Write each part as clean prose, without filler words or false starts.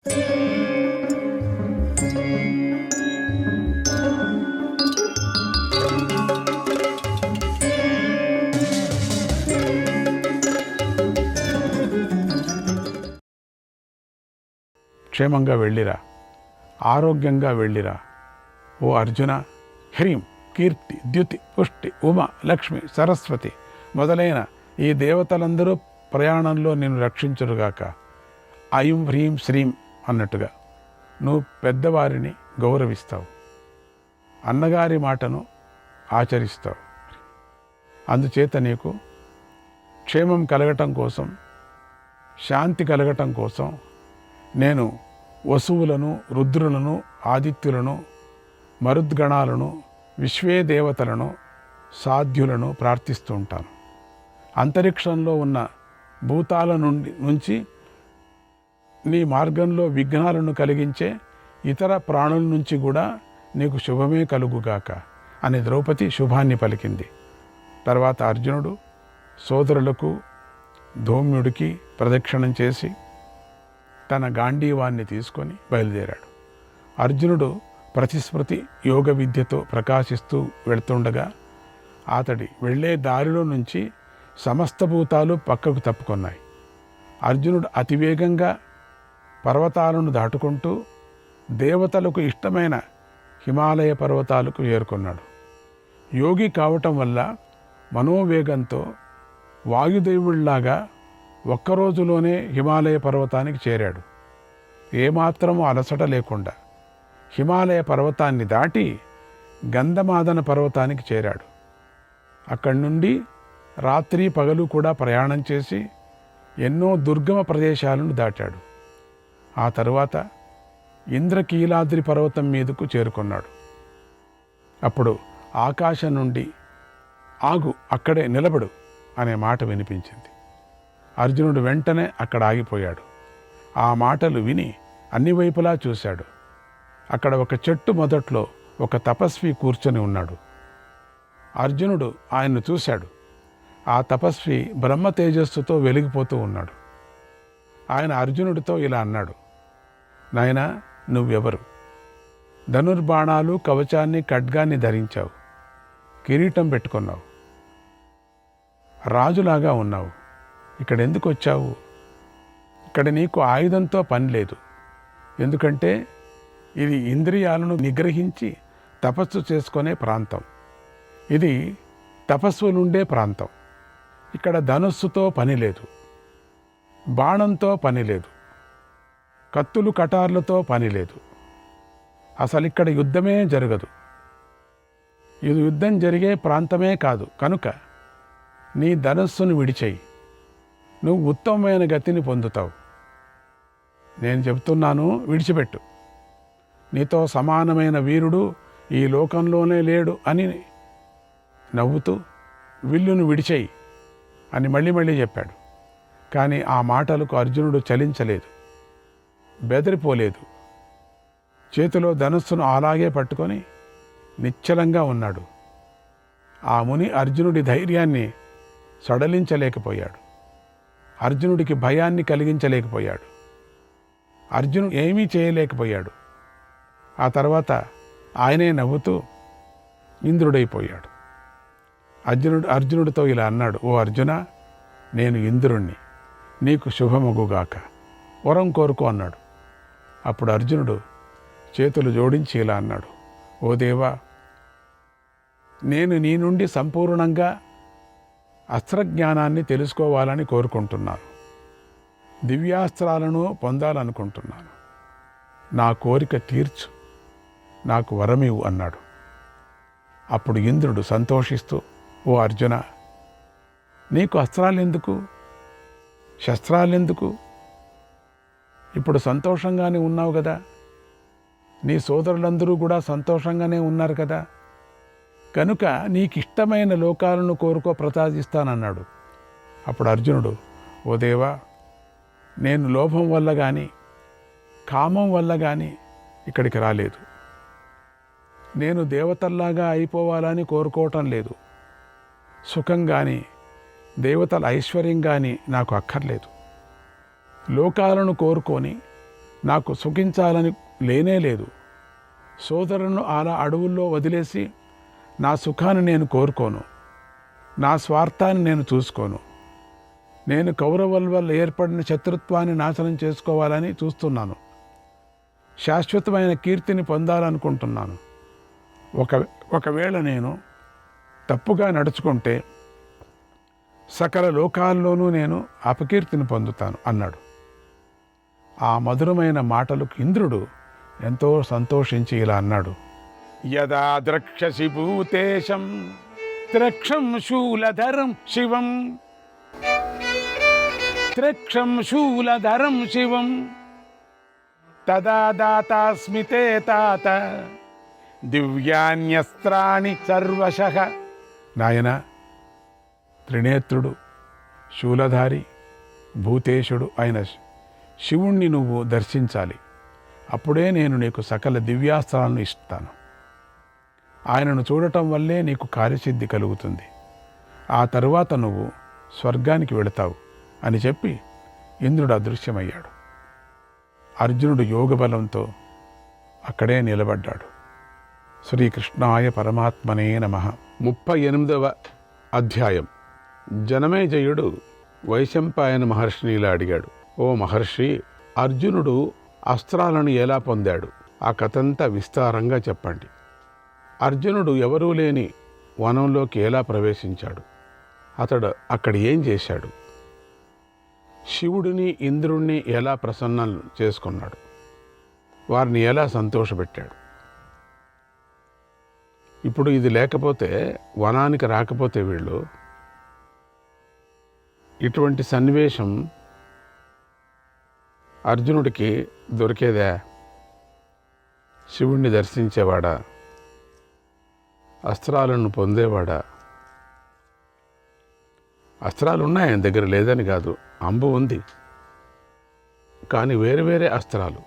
క్షేమంగా వెళ్ళిరా, ఆరోగ్యంగా వెళ్ళిరా. ఓ అర్జున, హ్రీం, కీర్తి, ద్యుతి, పుష్టి, ఉమ, లక్ష్మి, సరస్వతి మొదలైన ఈ దేవతలందరూ ప్రయాణంలో నిన్ను రక్షించురుగాక. ఐం హ్రీం శ్రీం అన్నట్టుగా నువ్వు పెద్దవారిని గౌరవిస్తావు, అన్నగారి మాటను ఆచరిస్తావు. అందుచేత నీకు క్షేమం కలగటం కోసం, శాంతి కలగటం కోసం నేను వసువులను, రుద్రులను, ఆదిత్యులను, మరుద్గణాలను, విశ్వే దేవతలను, సాధ్యులను ప్రార్థిస్తూ ఉంటాను. అంతరిక్షంలో ఉన్న భూతాల నుంచి నీ మార్గంలో విఘ్నాలను కలిగించే ఇతర ప్రాణుల నుంచి కూడా నీకు శుభమే కలుగుగాక అని ద్రౌపది శుభాన్ని పలికింది. తర్వాత అర్జునుడు సోదరులకు, ధౌమ్యుడికి ప్రదక్షిణం చేసి తన గాంధీవాన్ని తీసుకొని బయలుదేరాడు. అర్జునుడు ప్రతిస్మృతి యోగ విద్యతో ప్రకాశిస్తూ వెళ్తుండగా అతడి వెళ్ళే దారిలో నుంచి సమస్త భూతాలు పక్కకు తప్పుకొన్నాయి. అర్జునుడు అతివేగంగా పర్వతాలను దాటుకుంటూ దేవతలకు ఇష్టమైన హిమాలయ పర్వతాలకు చేరుకున్నాడు. యోగి కావటం వల్ల మనోవేగంతో వాయుదేవుళ్లాగా ఒక్కరోజులోనే హిమాలయ పర్వతానికి చేరాడు. ఏమాత్రము అలసట లేకుండా హిమాలయ పర్వతాన్ని దాటి గంధమాదన పర్వతానికి చేరాడు. అక్కడి నుండి రాత్రి పగలు కూడా ప్రయాణం చేసి ఎన్నో దుర్గమ ప్రదేశాలను దాటాడు. ఆ తరువాత ఇంద్రకీలాద్రి పర్వతం మీదకు చేరుకున్నాడు. అప్పుడు ఆకాశం నుండి ఆగు, అక్కడే నిలబడు అనే మాట వినిపించింది. అర్జునుడు వెంటనే అక్కడ ఆగిపోయాడు. ఆ మాటలు విని అన్ని వైపులా చూశాడు. అక్కడ ఒక చెట్టు మొదట్లో ఒక తపస్వి కూర్చొని ఉన్నాడు. అర్జునుడు ఆయన్ను చూశాడు. ఆ తపస్వి బ్రహ్మ తేజస్సుతో వెలిగిపోతూ ఉన్నాడు. ఆయన అర్జునుడితో ఇలా అన్నాడు, నాయనా, నువ్వెవరు? ధనుర్బాణాలు, కవచాన్ని, ఖడ్గాన్ని ధరించావు, కిరీటం పెట్టుకున్నావు, రాజులాగా ఉన్నావు. ఇక్కడ ఎందుకు వచ్చావు? ఇక్కడ నీకు ఆయుధంతో పని లేదు. ఎందుకంటే ఇది ఇంద్రియాలను నిగ్రహించి తపస్సు చేసుకునే ప్రాంతం. ఇది తపస్సులుండే ప్రాంతం. ఇక్కడ ధనుస్సుతో పని లేదు, బాణంతో పని లేదు, కత్తులు కటార్లతో పని లేదు. అసలు ఇక్కడ యుద్ధమే జరగదు. ఇది యుద్ధం జరిగే ప్రాంతమే కాదు. కనుక నీ ధనుస్సును విడిచేయి, నువ్వు ఉత్తమమైన గతిని పొందుతావు. నేను చెబుతున్నాను, విడిచిపెట్టు. నీతో సమానమైన వీరుడు ఈ లోకంలోనే లేడు అని నవ్వుతూ విల్లును విడిచేయి అని మళ్ళీ మళ్ళీ చెప్పాడు. కానీ ఆ మాటలకు అర్జునుడు చలించలేదు, బెదిరిపోలేదు. చేతిలో ధనుస్సును అలాగే పట్టుకొని నిశ్చలంగా ఉన్నాడు. ఆ ముని అర్జునుడి ధైర్యాన్ని సడలించలేకపోయాడు. అర్జునుడికి భయాన్ని కలిగించలేకపోయాడు. అర్జునుడు ఏమీ చేయలేకపోయాడు. ఆ తర్వాత ఆయనే నవ్వుతూ ఇంద్రుడైపోయాడు. అర్జునుడితో ఇలా అన్నాడు, ఓ అర్జున, నేను ఇంద్రుణ్ణి, నీకు శుభమగుగాక, వరం కోరుకో అన్నాడు. అప్పుడు అర్జునుడు చేతులు జోడించి ఇలా అన్నాడు, ఓ దేవా, నేను నీ నుండి సంపూర్ణంగా అస్త్రజ్ఞానాన్ని తెలుసుకోవాలని కోరుకుంటున్నాను. దివ్యాస్త్రాలను పొందాలనుకుంటున్నాను. నా కోరిక తీర్చు, నాకు వరమివు అన్నాడు. అప్పుడు ఇంద్రుడు సంతోషిస్తూ, ఓ అర్జున, నీకు అస్త్రాలెందుకు, శస్త్రాలెందుకు? ఇప్పుడు సంతోషంగానే ఉన్నావు కదా, నీ సోదరులందరూ కూడా సంతోషంగానే ఉన్నారు కదా, కనుక నీకిష్టమైన లోకాలను కోరుకో, ప్రసాదిస్తానన్నాడు. అప్పుడు అర్జునుడు, ఓ దేవా, నేను లోభం వల్ల కానీ కామం వల్ల కానీ ఇక్కడికి రాలేదు. నేను దేవతల్లాగా అయిపోవాలని కోరుకోవటం లేదు. సుఖం కానీ దేవతల ఐశ్వర్యం కానీ నాకు అక్కర్లేదు. లోకాలను కోరుకొని నాకు సుఖించాలని లేనే లేదు. సోదరులను అలా అడవుల్లో వదిలేసి నా సుఖాన్ని నేను కోరుకోను, నా స్వార్థాన్ని నేను చూసుకోను. నేను కౌరవుల వల్ల ఏర్పడిన శత్రుత్వాన్ని నాశనం చేసుకోవాలని చూస్తున్నాను. శాశ్వతమైన కీర్తిని పొందాలనుకుంటున్నాను. ఒకవేళ నేను తప్పుగా నడుచుకుంటే సకల లోకాల్లోనూ నేను అపకీర్తిని పొందుతాను అన్నాడు. ఆ మధురమైన మాటలకు ఇంద్రుడు ఎంతో సంతోషించి ఇలా అన్నాడు. యదా ద్రక్షసి భూతేశం త్రక్షం శూలధరం శివం, త్రక్షం శూలధరం శివం, తదా దాతాస్మి తే తాత దివ్యాన్యస్త్రాణి సర్వశః. నాయన, త్రినేత్రుడు, శూలధారి, భూతేశుడు అయిన శివుణ్ణి నువ్వు దర్శించాలి. అప్పుడే నేను నీకు సకల దివ్యాస్త్రాలను ఇస్తాను. ఆయనను చూడటం వల్లే నీకు కార్యసిద్ధి కలుగుతుంది. ఆ తరువాత నువ్వు స్వర్గానికి వెళతావు అని చెప్పి ఇంద్రుడు అదృశ్యమయ్యాడు. అర్జునుడు యోగబలంతో అక్కడే నిలబడ్డాడు. శ్రీకృష్ణాయ పరమాత్మనే నమః. 38వ అధ్యాయం. జనమేజయుడు వైశంపాయన మహర్షిని ఇలా అడిగాడు. ఓ మహర్షి, అర్జునుడు అస్త్రాలను ఎలా పొందాడు? ఆ కథంతా విస్తారంగా చెప్పండి. అర్జునుడు ఎవరూ లేని వనంలోకి ఎలా ప్రవేశించాడు? అతడు అక్కడ ఏం చేశాడు? శివుడిని, ఇంద్రుణ్ణి ఎలా ప్రసన్నం చేసుకున్నాడు? వారిని ఎలా సంతోషపెట్టాడు? ఇప్పుడు ఇది లేకపోతే, వనానికి రాకపోతే వీళ్ళు ఇటువంటి సన్నివేశం అర్జునుడికి దొరికేదా? శివుణ్ణి దర్శించేవాడా? అస్త్రాలను పొందేవాడా? అస్త్రాలు ఉన్నాయి ఆయన దగ్గర, లేదని కాదు, అంబు ఉంది, కానీ వేరే వేరే అస్త్రాలు.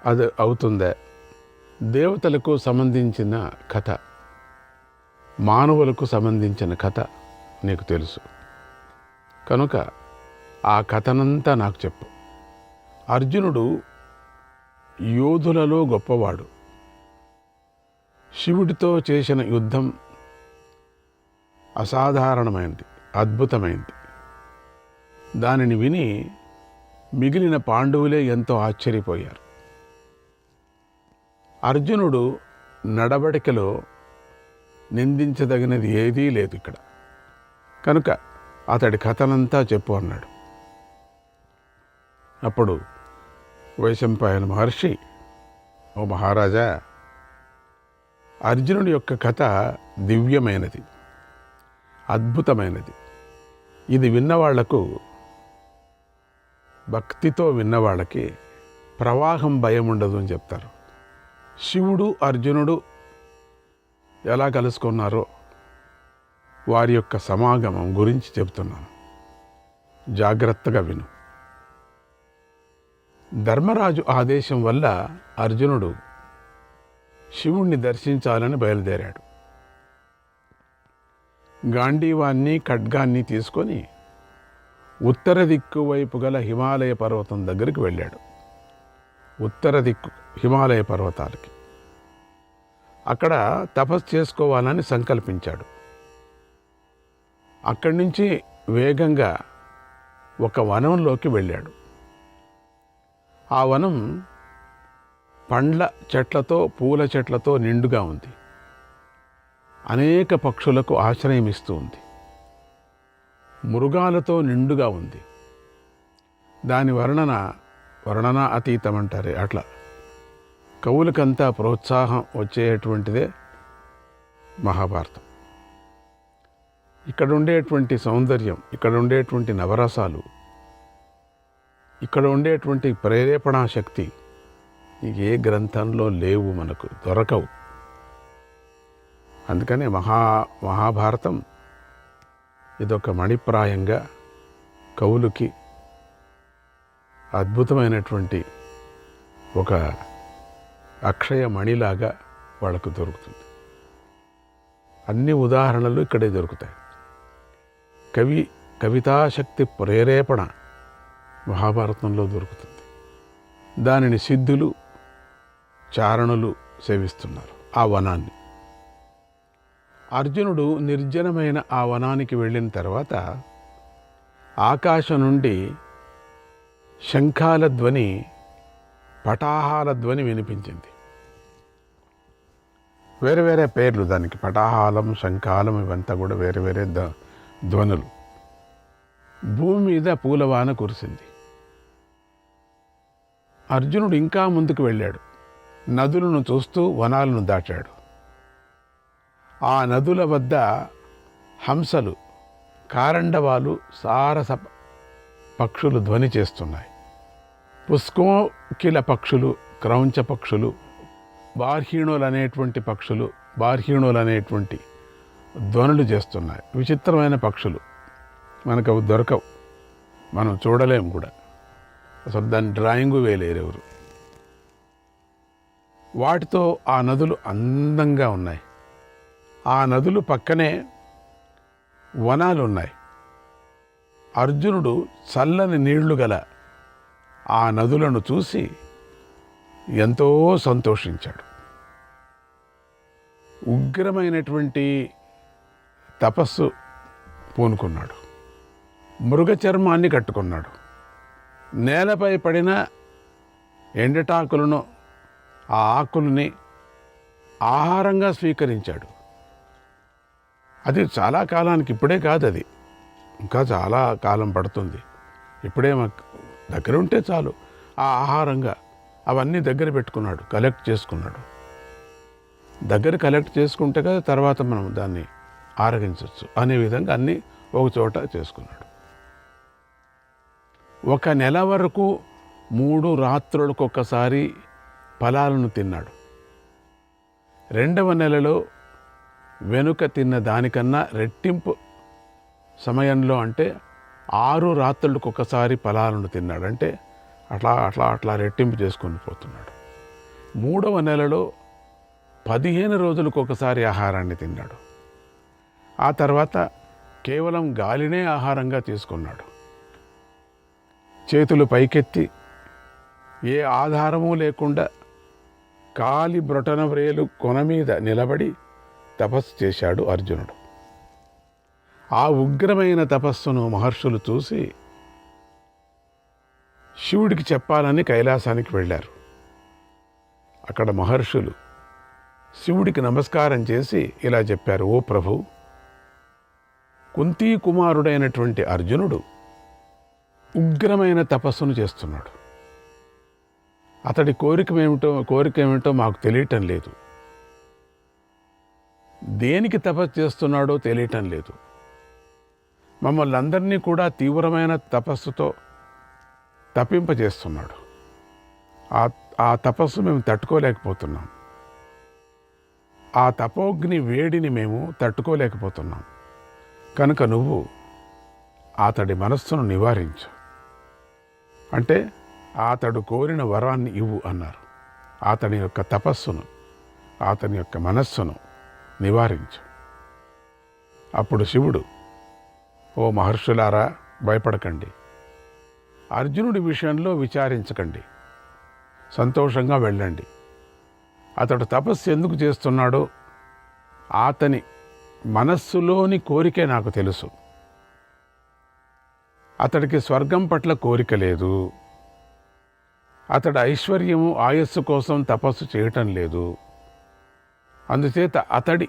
అది అవుతుందా? దేవతలకు సంబంధించిన కథ, మానవులకు సంబంధించిన కథ నీకు తెలుసు కనుక ఆ కథనంతా నాకు చెప్పు. అర్జునుడు యోధులలో గొప్పవాడు. శివుడితో చేసిన యుద్ధం అసాధారణమైనది, అద్భుతమైనది. దానిని విని మిగిలిన పాండవులే ఎంతో ఆశ్చర్యపోయారు. అర్జునుడు నడవడికలో నిందించదగినది ఏదీ లేదు ఇక్కడ కనుక అతడి కథనంతా చెప్పు అన్నాడు. అప్పుడు వైశంపాయన మహర్షి, ఓ మహారాజా, అర్జునుడి యొక్క కథ దివ్యమైనది, అద్భుతమైనది. ఇది విన్నవాళ్లకు, భక్తితో విన్నవాళ్ళకి ప్రవాహం భయం ఉండదు అని చెప్తారు. శివుడు, అర్జునుడు ఎలా కలుసుకున్నారో వారి యొక్క సమాగమం గురించి చెబుతున్నాను. జాగ్రత్తగా విను. ధర్మరాజు ఆదేశం వల్ల అర్జునుడు శివుణ్ణి దర్శించాలని బయలుదేరాడు. గాంధీవాన్ని, ఖడ్గాన్ని తీసుకొని ఉత్తర దిక్కు వైపు గల హిమాలయ పర్వతం దగ్గరికి వెళ్ళాడు. ఉత్తర దిక్కు హిమాలయ పర్వతాలకి. అక్కడ తపస్సు చేసుకోవాలని సంకల్పించాడు. అక్కడి నుంచి వేగంగా ఒక వనంలోకి వెళ్ళాడు. ఆ వనం పండ్ల చెట్లతో, పూల చెట్లతో నిండుగా ఉంది. అనేక పక్షులకు ఆశ్రయం ఇస్తూ ఉంది. మృగాలతో నిండుగా ఉంది. దాని వర్ణన అతీతం అంటారే, అట్లా కవులకంతా ప్రోత్సాహం వచ్చేటువంటిదే మహాభారతం. ఇక్కడ ఉండేటువంటి సౌందర్యం, ఇక్కడ ఉండేటువంటి నవరసాలు, ఇక్కడ ఉండేటువంటి ప్రేరేపణా శక్తి ఏ గ్రంథంలో లేవు, మనకు దొరకవు. అందుకనే మహాభారతం ఇదొక మణిప్రాయంగా కవులకి అద్భుతమైనటువంటి ఒక అక్షయ మణిలాగా వాళ్ళకు దొరుకుతుంది. అన్ని ఉదాహరణలు ఇక్కడే దొరుకుతాయి. కవితాశక్తి ప్రేరేపణ మహాభారతంలో దొరుకుతుంది. దానిని సిద్ధులు, చారణులు సేవిస్తున్నారు ఆ వనాన్ని. అర్జునుడు నిర్జనమైన ఆ వనానికి వెళ్ళిన తర్వాత ఆకాశం నుండి శంఖాల ధ్వని, పటాహాల ధ్వని వినిపించింది. వేరే వేరే పేర్లు దానికి, పటాహాలం, శంఖాలం, ఇవంతా కూడా వేరే వేరే ధ్వనులు. భూమి మీద పూలవాన కురిసింది. అర్జునుడు ఇంకా ముందుకు వెళ్ళాడు. నదులను చూస్తూ వనాలను దాటాడు. ఆ నదుల వద్ద హంసలు, కారండవాలు, సారస పక్షులు ధ్వని చేస్తున్నాయి. పుష్కోకిల పక్షులు, క్రౌంచ పక్షులు, బార్హీణులు అనేటువంటి ధ్వనులు చేస్తున్నాయి. విచిత్రమైన పక్షులు, మనకు అవి దొరకవు, మనం చూడలేము కూడా, అసలు దాని డ్రాయింగు వేయలేరు ఎవరు. వాటితో ఆ నదులు అందంగా ఉన్నాయి. ఆ నదులు పక్కనే వనాలు ఉన్నాయి. అర్జునుడు చల్లని నీళ్లు గల ఆ నదులను చూసి ఎంతో సంతోషించాడు. ఉగ్రమైనటువంటి తపస్సు పూనుకున్నాడు. మృగ చర్మాన్ని కట్టుకున్నాడు. నేలపై పడిన ఎండటాకులను, ఆ ఆకుల్ని ఆహారంగా స్వీకరించాడు. అది చాలా కాలానికి, ఇప్పుడే కాదు, అది ఇంకా చాలా కాలం పడుతుంది. ఇప్పుడే మాకు దగ్గర ఉంటే చాలు, ఆ ఆహారంగా అవన్నీ దగ్గర పెట్టుకున్నాడు, కలెక్ట్ చేసుకున్నాడు. దగ్గర కలెక్ట్ చేసుకుంటే కదా తర్వాత మనం దాన్ని ఆరగించవచ్చు అనే విధంగా అన్నీ ఒక చోట చేసుకున్నాడు. 1 నెల వరకు 3 రాత్రులకు ఒక్కసారి ఫలాలను తిన్నాడు. 2వ నెలలో వెనుక తిన్న దానికన్నా రెట్టింపు సమయంలో, అంటే 6 రాత్రులకు ఒకసారి ఫలాలను తిన్నాడు. అంటే అట్లా రెట్టింపు చేసుకొని పోతున్నాడు. 3వ నెలలో 15 రోజులకు ఒకసారి ఆహారాన్ని తిన్నాడు. ఆ తర్వాత కేవలం గాలినే ఆహారంగా తీసుకున్నాడు. చేతులు పైకెత్తి ఏ ఆధారము లేకుండా కాలి బ్రొటన వ్రేలు కొన మీద నిలబడి తపస్సు చేశాడు అర్జునుడు. ఆ ఉగ్రమైన తపస్సును మహర్షులు చూసి శివుడికి చెప్పాలని కైలాసానికి వెళ్ళారు. అక్కడ మహర్షులు శివుడికి నమస్కారం చేసి ఇలా చెప్పారు: ఓ ప్రభు, కుంతీ కుమారుడైనటువంటి అర్జునుడు ఉగ్రమైన తపస్సును చేస్తున్నాడు. అతడి కోరిక ఏమిటో మాకు తెలియటం లేదు. దేనికి తపస్సు చేస్తున్నాడో తెలియటం లేదు. మమ్మల్ని అందరినీ కూడా తీవ్రమైన తపస్సుతో తప్పింపజేస్తున్నాడు. ఆ తపస్సు మేము తట్టుకోలేకపోతున్నాం. ఆ తపోగ్ని వేడిని మేము తట్టుకోలేకపోతున్నాం. కనుక నువ్వు అతడి మనస్సును నివారించు, అంటే అతడు కోరిన వరాన్ని ఇవ్వు అన్నారు. అతని యొక్క తపస్సును, అతని యొక్క మనస్సును నివారించు. అప్పుడు శివుడు: ఓ మహర్షులారా, భయపడకండి, అర్జునుడి విషయంలో విచారించకండి, సంతోషంగా వెళ్ళండి. అతడు తపస్సు ఎందుకు చేస్తున్నాడో అతని మనస్సులోని కోరికే నాకు తెలుసు. అతడికి స్వర్గం పట్ల కోరిక లేదు. అతడు ఐశ్వర్యము, ఆయస్సు కోసం తపస్సు చేయటం లేదు. అందుచేత అతడి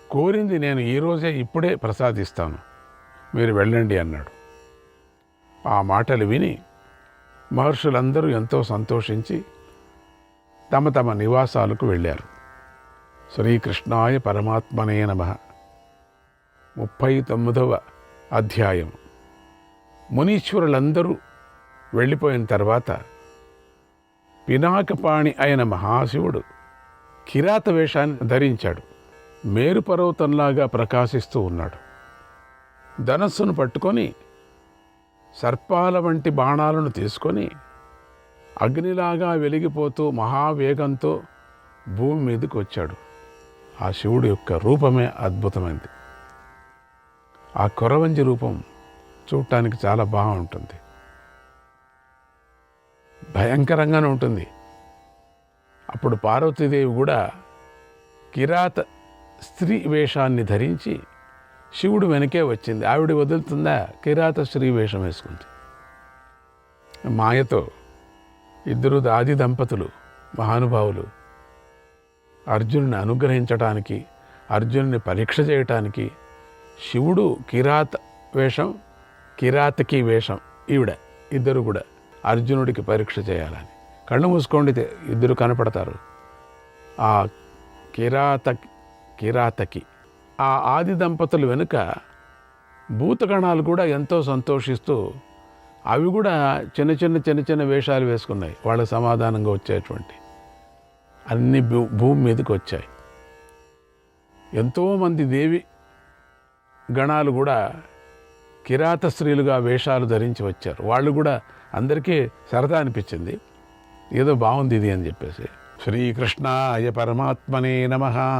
కోరింది నేను ఈరోజే ఇప్పుడే ప్రసాదిస్తాను, మీరు వెళ్ళండి అన్నాడు. ఆ మాటలు విని మహర్షులందరూ ఎంతో సంతోషించి తమ తమ నివాసాలకు వెళ్ళారు. శ్రీకృష్ణాయ పరమాత్మనే నమః. 39వ అధ్యాయం. మునీశ్వరులందరూ వెళ్ళిపోయిన తర్వాత పినాకపాణి అయిన మహాశివుడు కిరాత వేషాన్ని ధరించాడు. మేరు పర్వతంలాగా ప్రకాశిస్తూ ఉన్నాడు. ధనస్సును పట్టుకొని, సర్పాల వంటి బాణాలను తీసుకొని, అగ్నిలాగా వెలిగిపోతూ మహావేగంతో భూమి మీదకి వచ్చాడు. ఆ శివుడు యొక్క రూపమే అద్భుతమైంది. ఆ కొరవంజి రూపం చూడటానికి చాలా బాగుంటుంది. భయంకరంగానే ఉంటుంది. అప్పుడు పార్వతీదేవి కూడా కిరాత స్త్రీ వేషాన్ని ధరించి శివుడు వెనకే వచ్చింది. ఆవిడ వదులుతుందా? కిరాత స్త్రీ వేషం వేసుకుంది. మాయతో ఇద్దరు ఆది దంపతులు మహానుభావులు అర్జునుని అనుగ్రహించటానికి, అర్జునుని పరీక్ష చేయటానికి శివుడు కిరాతకి వేషం ఈవిడ ఇద్దరు కూడా అర్జునుడికి పరీక్ష చేయాలని. కళ్ళు మూసుకోండి, ఇద్దరు కనపడతారు. ఆ కిరాతకి ఆ ఆది దంపతులు వెనుక భూతగణాలు కూడా ఎంతో సంతోషిస్తూ అవి కూడా చిన్న చిన్న వేషాలు వేసుకున్నాయి. వాళ్ళకు సమాధానంగా వచ్చేటువంటి అన్ని భూమి మీదకి వచ్చాయి. ఎంతోమంది దేవి గణాలు కూడా కిరాత స్త్రీలుగా వేషాలు ధరించి వచ్చారు. వాళ్ళు కూడా అందరికీ సరదా అనిపించింది, ఏదో బాగుంది ఇది అని చెప్పేసి. శ్రీకృష్ణాయ పరమాత్మనే నమః.